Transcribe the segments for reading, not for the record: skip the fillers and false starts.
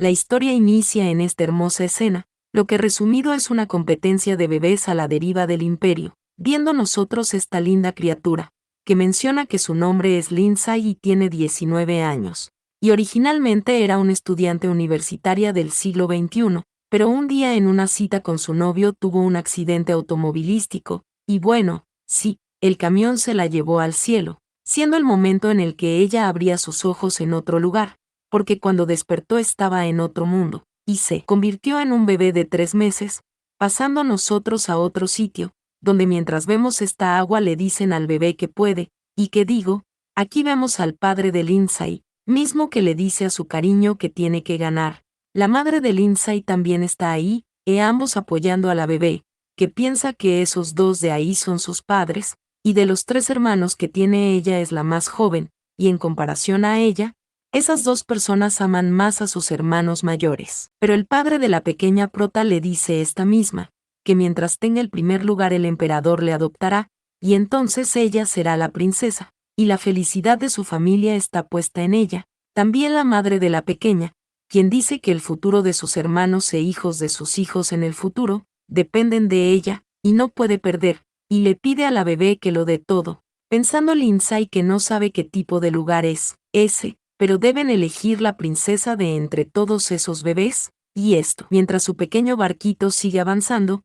La historia inicia en esta hermosa escena, lo que resumido es una competencia de bebés a la deriva del imperio, viendo nosotros esta linda criatura, que menciona que su nombre es Lindsay y tiene 19 años, y originalmente era una estudiante universitaria del siglo XXI, pero un día en una cita con su novio tuvo un accidente automovilístico, y bueno, sí, el camión se la llevó al cielo, siendo el momento en el que ella abría sus ojos en otro lugar, porque cuando despertó estaba en otro mundo, y se convirtió en un bebé de 3 meses, pasando nosotros a otro sitio, donde mientras vemos esta agua le dicen al bebé que puede, y que digo, aquí vemos al padre de Lindsay, mismo que le dice a su cariño que tiene que ganar. La madre de Lindsay también está ahí, ambos apoyando a la bebé, que piensa que esos dos de ahí son sus padres, y de los 3 hermanos que tiene ella es la más joven, y en comparación a ella, esas 2 personas aman más a sus hermanos mayores. Pero el padre de la pequeña prota le dice esta misma, que mientras tenga el primer lugar el emperador le adoptará, y entonces ella será la princesa, y la felicidad de su familia está puesta en ella. También la madre de la pequeña, quien dice que el futuro de sus hermanos e hijos de sus hijos en el futuro, dependen de ella, y no puede perder, y le pide a la bebé que lo dé todo, pensando Lindsay que no sabe qué tipo de lugar es ese, pero deben elegir la princesa de entre todos esos bebés, y esto, mientras su pequeño barquito sigue avanzando,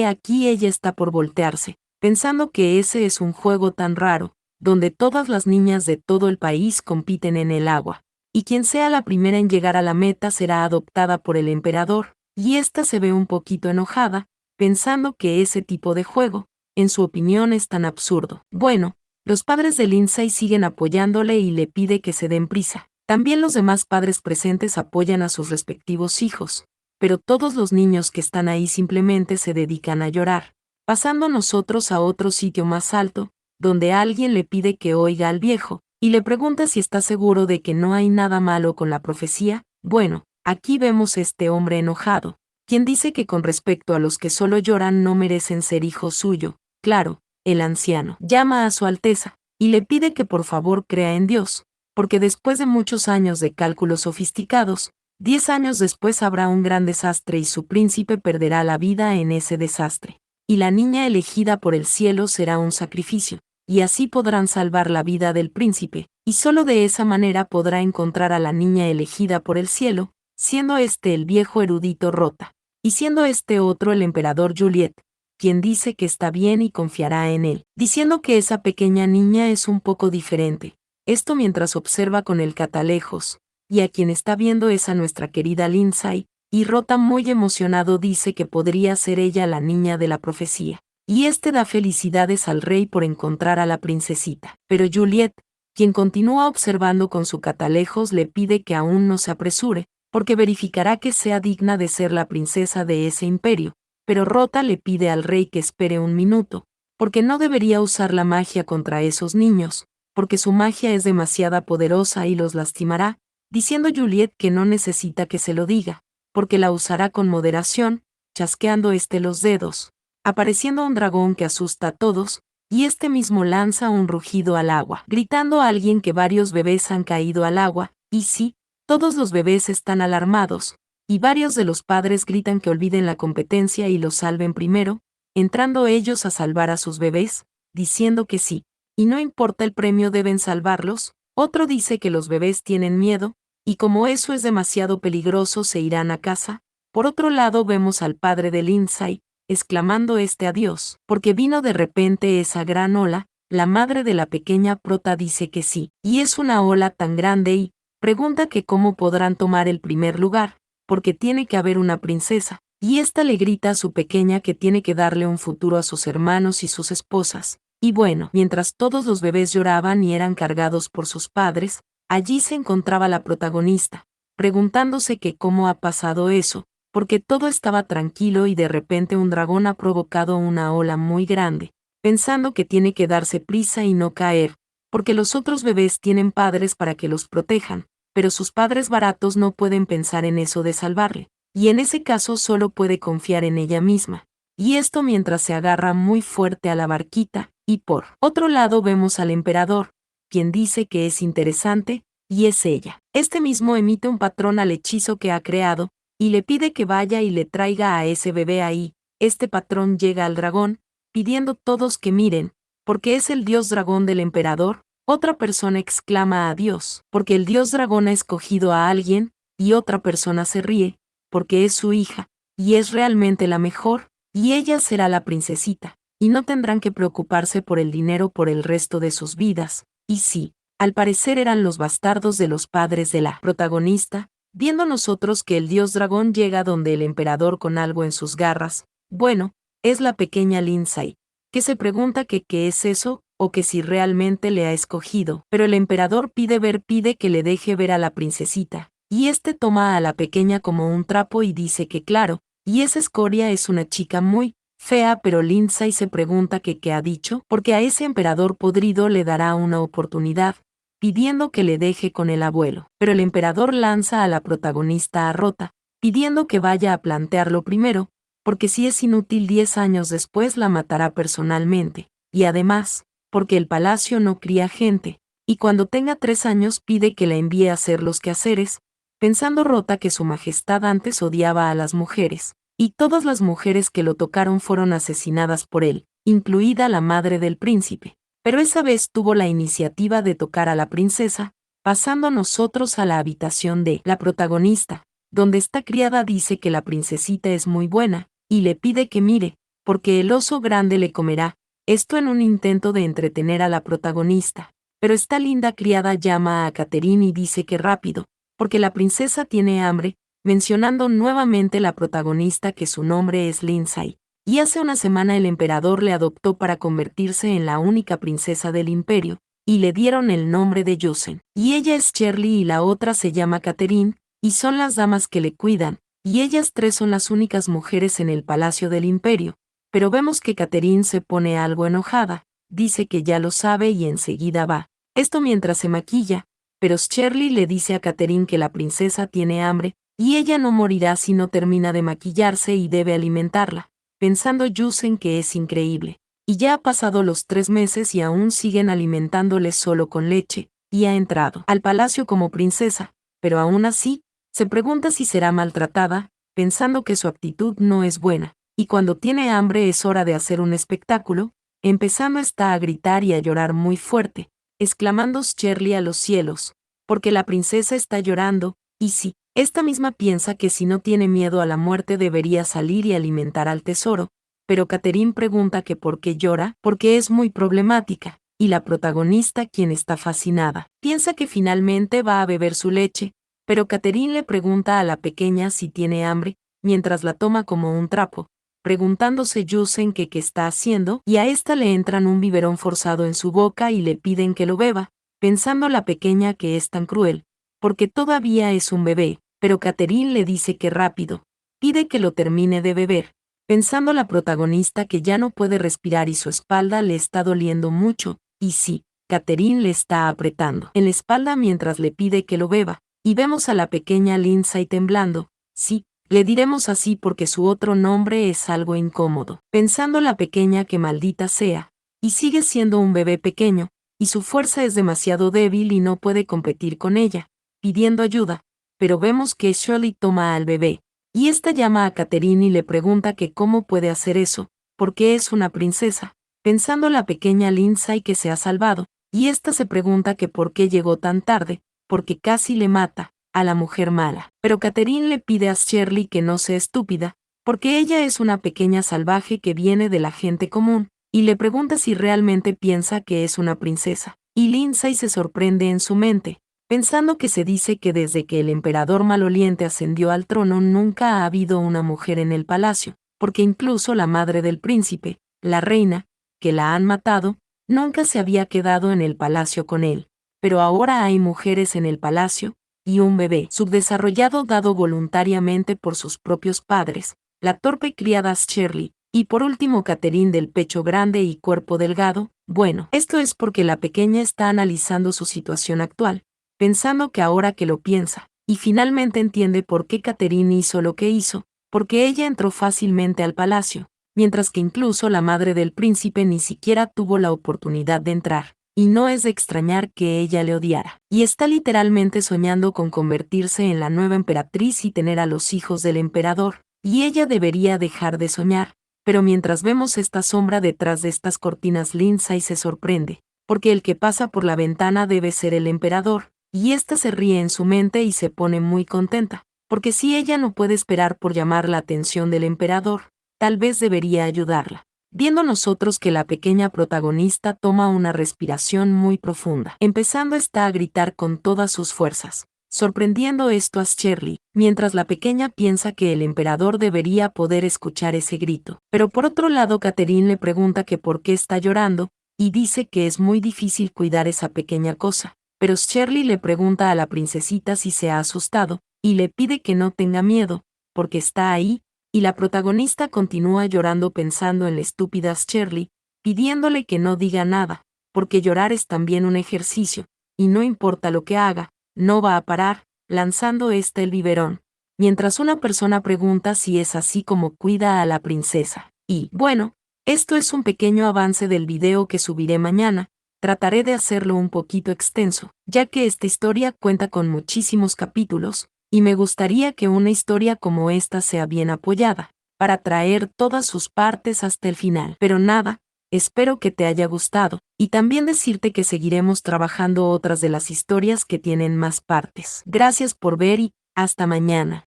aquí ella está por voltearse, pensando que ese es un juego tan raro, donde todas las niñas de todo el país compiten en el agua, y quien sea la primera en llegar a la meta será adoptada por el emperador, y ésta se ve un poquito enojada, pensando que ese tipo de juego, en su opinión, es tan absurdo. Bueno, los padres de Lindsay siguen apoyándole y le pide que se den prisa. También los demás padres presentes apoyan a sus respectivos hijos, pero todos los niños que están ahí simplemente se dedican a llorar, pasando nosotros a otro sitio más alto, donde alguien le pide que oiga al viejo, y le pregunta si está seguro de que no hay nada malo con la profecía. Bueno, aquí vemos este hombre enojado, quien dice que con respecto a los que solo lloran no merecen ser hijos suyo. Claro, el anciano llama a su Alteza, y le pide que por favor crea en Dios, porque después de muchos años de cálculos sofisticados, 10 años después habrá un gran desastre y su príncipe perderá la vida en ese desastre. Y la niña elegida por el cielo será un sacrificio, y así podrán salvar la vida del príncipe, y solo de esa manera podrá encontrar a la niña elegida por el cielo, siendo este el viejo erudito Rota, y siendo este otro el emperador Juliet, quien dice que está bien y confiará en él, diciendo que esa pequeña niña es un poco diferente. Esto mientras observa con el catalejos, y a quien está viendo es a nuestra querida Lindsay, y Rota muy emocionado dice que podría ser ella la niña de la profecía. Y este da felicidades al rey por encontrar a la princesita. Pero Juliet, quien continúa observando con su catalejos, le pide que aún no se apresure, porque verificará que sea digna de ser la princesa de ese imperio. Pero Rota le pide al rey que espere un minuto, porque no debería usar la magia contra esos niños, porque su magia es demasiado poderosa y los lastimará, diciendo Juliet que no necesita que se lo diga, porque la usará con moderación, chasqueando los dedos, apareciendo un dragón que asusta a todos, y este mismo lanza un rugido al agua, gritando a alguien que varios bebés han caído al agua, y sí, todos los bebés están alarmados, y varios de los padres gritan que olviden la competencia y los salven primero, entrando ellos a salvar a sus bebés, diciendo que sí, y no importa el premio deben salvarlos. Otro dice que los bebés tienen miedo, y como eso es demasiado peligroso se irán a casa. Por otro lado vemos al padre de Lindsay, exclamando adiós, porque vino de repente esa gran ola. La madre de la pequeña prota dice que sí, y es una ola tan grande y pregunta que cómo podrán tomar el primer lugar, porque tiene que haber una princesa, y ésta le grita a su pequeña que tiene que darle un futuro a sus hermanos y sus esposas. Y bueno, mientras todos los bebés lloraban y eran cargados por sus padres, allí se encontraba la protagonista, preguntándose que cómo ha pasado eso, porque todo estaba tranquilo y de repente un dragón ha provocado una ola muy grande, pensando que tiene que darse prisa y no caer, porque los otros bebés tienen padres para que los protejan, pero sus padres baratos no pueden pensar en eso de salvarle, y en ese caso solo puede confiar en ella misma. Y esto mientras se agarra muy fuerte a la barquita, y por otro lado vemos al emperador, quien dice que es interesante, y es ella. Este mismo emite un patrón al hechizo que ha creado, y le pide que vaya y le traiga a ese bebé ahí. Este patrón llega al dragón, pidiendo todos que miren, porque es el dios dragón del emperador. Otra persona exclama a Dios, porque el dios dragón ha escogido a alguien, y otra persona se ríe, porque es su hija, y es realmente la mejor, y ella será la princesita, y no tendrán que preocuparse por el dinero por el resto de sus vidas. Y sí, al parecer eran los bastardos de los padres de la protagonista, viendo nosotros que el dios dragón llega donde el emperador con algo en sus garras. Bueno, es la pequeña Lindsay, que se pregunta que qué es eso, o que si realmente le ha escogido, pero el emperador pide que le deje ver a la princesita, y este toma a la pequeña como un trapo y dice que claro, y esa escoria es una chica muy fea, pero Lindsay se pregunta que qué ha dicho, porque a ese emperador podrido le dará una oportunidad, pidiendo que le deje con el abuelo, pero el emperador lanza a la protagonista a Rota, pidiendo que vaya a plantearlo primero, porque si es inútil 10 años después la matará personalmente, y además, porque el palacio no cría gente, y cuando tenga 3 años pide que la envíe a hacer los quehaceres, pensando Rota que su majestad antes odiaba a las mujeres, y todas las mujeres que lo tocaron fueron asesinadas por él, incluida la madre del príncipe. Pero esa vez tuvo la iniciativa de tocar a la princesa, pasando a nosotros a la habitación de la protagonista, donde esta criada dice que la princesita es muy buena, y le pide que mire, porque el oso grande le comerá, esto en un intento de entretener a la protagonista. Pero esta linda criada llama a Catherine y dice que rápido, porque la princesa tiene hambre, mencionando nuevamente la protagonista que su nombre es Lindsay. Y hace una semana el emperador le adoptó para convertirse en la única princesa del imperio, y le dieron el nombre de Yusen. Y ella es Shirley y la otra se llama Catherine, y son las damas que le cuidan, y ellas tres son las únicas mujeres en el palacio del imperio. Pero vemos que Catherine se pone algo enojada, dice que ya lo sabe y enseguida va. Esto mientras se maquilla, pero Shirley le dice a Catherine que la princesa tiene hambre, y ella no morirá si no termina de maquillarse y debe alimentarla, pensando Yusen que es increíble. Y ya ha pasado los 3 meses y aún siguen alimentándole solo con leche, y ha entrado al palacio como princesa, pero aún así, se pregunta si será maltratada, pensando que su actitud no es buena, y cuando tiene hambre es hora de hacer un espectáculo, empezando está a gritar y a llorar muy fuerte, exclamando Shirley a los cielos, porque la princesa está llorando, y sí, esta misma piensa que si no tiene miedo a la muerte debería salir y alimentar al tesoro, pero Catherine pregunta que por qué llora, porque es muy problemática, y la protagonista, quien está fascinada, piensa que finalmente va a beber su leche, pero Catherine le pregunta a la pequeña si tiene hambre, mientras la toma como un trapo, preguntándose Yusen que qué está haciendo, y a esta le entran un biberón forzado en su boca y le piden que lo beba, pensando la pequeña que es tan cruel, porque todavía es un bebé, pero Catherine le dice que rápido, pide que lo termine de beber, pensando la protagonista que ya no puede respirar y su espalda le está doliendo mucho, y sí, Catherine le está apretando en la espalda mientras le pide que lo beba, y vemos a la pequeña Lindsay temblando, sí, le diremos así porque su otro nombre es algo incómodo, pensando la pequeña que maldita sea, y sigue siendo un bebé pequeño, y su fuerza es demasiado débil y no puede competir con ella, pidiendo ayuda, pero vemos que Shirley toma al bebé, y esta llama a Catherine y le pregunta que cómo puede hacer eso, porque es una princesa, pensando la pequeña Lindsay que se ha salvado, y esta se pregunta que por qué llegó tan tarde, porque casi le mata a la mujer mala. Pero Catherine le pide a Shirley que no sea estúpida, porque ella es una pequeña salvaje que viene de la gente común, y le pregunta si realmente piensa que es una princesa. Y Lindsay se sorprende en su mente, pensando que se dice que desde que el emperador maloliente ascendió al trono nunca ha habido una mujer en el palacio, porque incluso la madre del príncipe, la reina, que la han matado, nunca se había quedado en el palacio con él. Pero ahora hay mujeres en el palacio, y un bebé subdesarrollado dado voluntariamente por sus propios padres, la torpe criada Shirley, y por último Catherine del pecho grande y cuerpo delgado. Bueno, esto es porque la pequeña está analizando su situación actual, pensando que ahora que lo piensa, y finalmente entiende por qué Catherine hizo lo que hizo, porque ella entró fácilmente al palacio, mientras que incluso la madre del príncipe ni siquiera tuvo la oportunidad de entrar. y no es de extrañar que ella le odiara. Y está literalmente soñando con convertirse en la nueva emperatriz y tener a los hijos del emperador, y ella debería dejar de soñar. Pero mientras vemos esta sombra detrás de estas cortinas, Lindsay se sorprende, porque el que pasa por la ventana debe ser el emperador, y ésta se ríe en su mente y se pone muy contenta, porque si ella no puede esperar por llamar la atención del emperador, tal vez debería ayudarla. Viendo nosotros que la pequeña protagonista toma una respiración muy profunda, empezando está a gritar con todas sus fuerzas, sorprendiendo esto a Shirley, mientras la pequeña piensa que el emperador debería poder escuchar ese grito. Pero por otro lado, Catherine le pregunta que por qué está llorando, y dice que es muy difícil cuidar esa pequeña cosa. Pero Shirley le pregunta a la princesita si se ha asustado, y le pide que no tenga miedo, porque está ahí, y la protagonista continúa llorando pensando en la estúpida Shirley, pidiéndole que no diga nada, porque llorar es también un ejercicio, y no importa lo que haga, no va a parar, lanzando el biberón, mientras una persona pregunta si es así como cuida a la princesa. Y, bueno, esto es un pequeño avance del video que subiré mañana. Trataré de hacerlo un poquito extenso, ya que esta historia cuenta con muchísimos capítulos, y me gustaría que una historia como esta sea bien apoyada, para traer todas sus partes hasta el final. Pero nada, espero que te haya gustado, y también decirte que seguiremos trabajando otras de las historias que tienen más partes. Gracias por ver y hasta mañana.